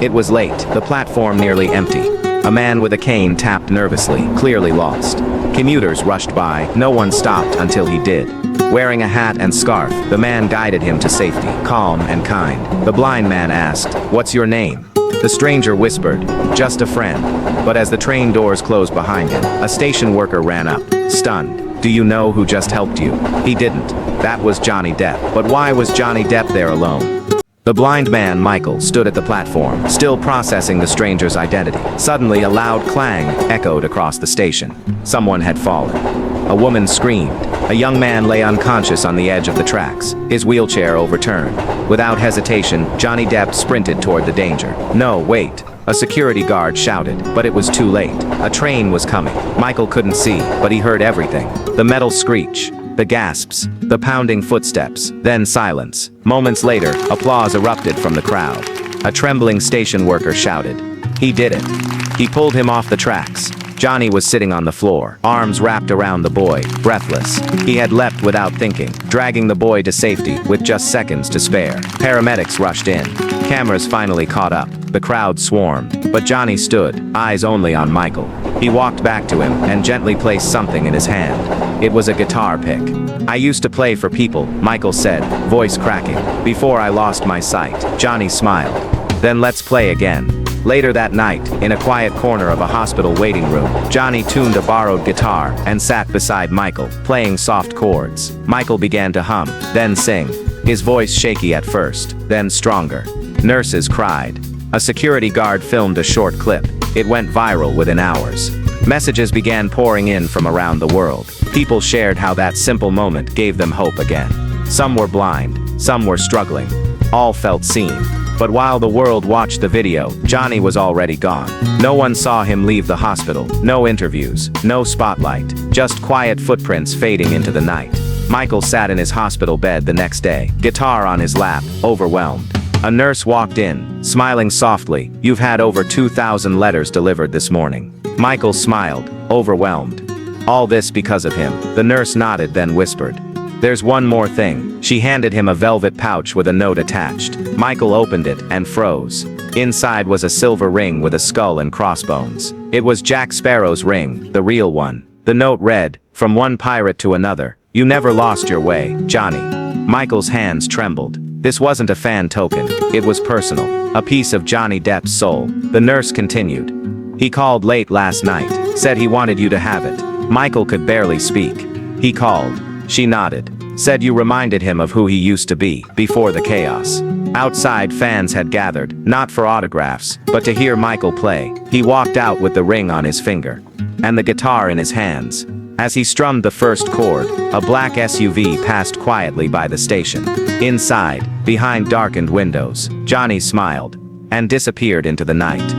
It was late, the platform nearly empty. A man with a cane tapped nervously, clearly lost. Commuters rushed by, no one stopped until he did. Wearing a hat and scarf, the man guided him to safety, calm and kind. The blind man asked, "What's your name?" The stranger whispered, "Just a friend." But as the train doors closed behind him, a station worker ran up, stunned. "Do you know who just helped you?" He didn't. That was Johnny Depp. But why was Johnny Depp there alone? The blind man, Michael, stood at the platform, still processing the stranger's identity. Suddenly, a loud clang echoed across the station. Someone had fallen. A woman screamed. A young man lay unconscious on the edge of the tracks, his wheelchair overturned. Without hesitation, Johnny Depp sprinted toward the danger. "No, wait!" A security guard shouted, but it was too late. A train was coming. Michael couldn't see, but he heard everything. The metal screech, the gasps, the pounding footsteps, then silence. Moments later, applause erupted from the crowd. A trembling station worker shouted. He did it. He pulled him off the tracks. Johnny was sitting on the floor, arms wrapped around the boy, breathless. He had leapt without thinking, dragging the boy to safety with just seconds to spare. Paramedics rushed in. Cameras finally caught up. The crowd swarmed. But Johnny stood, eyes only on Michael. He walked back to him and gently placed something in his hand. It was a guitar pick. "I used to play for people," Michael said, voice cracking. "Before I lost my sight." Johnny smiled. "Then let's play again." Later that night, in a quiet corner of a hospital waiting room, Johnny tuned a borrowed guitar and sat beside Michael, playing soft chords. Michael began to hum, then sing. His voice shaky at first, then stronger. Nurses cried. A security guard filmed a short clip. It went viral within hours. Messages began pouring in from around the world. People shared how that simple moment gave them hope again. Some were blind, some were struggling. All felt seen. But while the world watched the video, Johnny was already gone. No one saw him leave the hospital, no interviews, no spotlight, just quiet footprints fading into the night. Michael sat in his hospital bed the next day, guitar on his lap, overwhelmed. A nurse walked in, smiling softly. "You've had over 2,000 letters delivered this morning." Michael smiled, overwhelmed. "All this because of him." The nurse nodded, then whispered, "There's one more thing." She handed him a velvet pouch with a note attached. Michael opened it and froze. Inside was a silver ring with a skull and crossbones. It was Jack Sparrow's ring, the real one. The note read, "From one pirate to another, you never lost your way, Johnny." Michael's hands trembled. This wasn't a fan token. It was personal. A piece of Johnny Depp's soul. The nurse continued. "He called late last night. Said he wanted you to have it." Michael could barely speak. "He called." She nodded. "Said you reminded him of who he used to be, before the chaos." Outside, fans had gathered, not for autographs, but to hear Michael play. He walked out with the ring on his finger. And the guitar in his hands. As he strummed the first chord, a black SUV passed quietly by the station. Inside, behind darkened windows, Johnny smiled and disappeared into the night.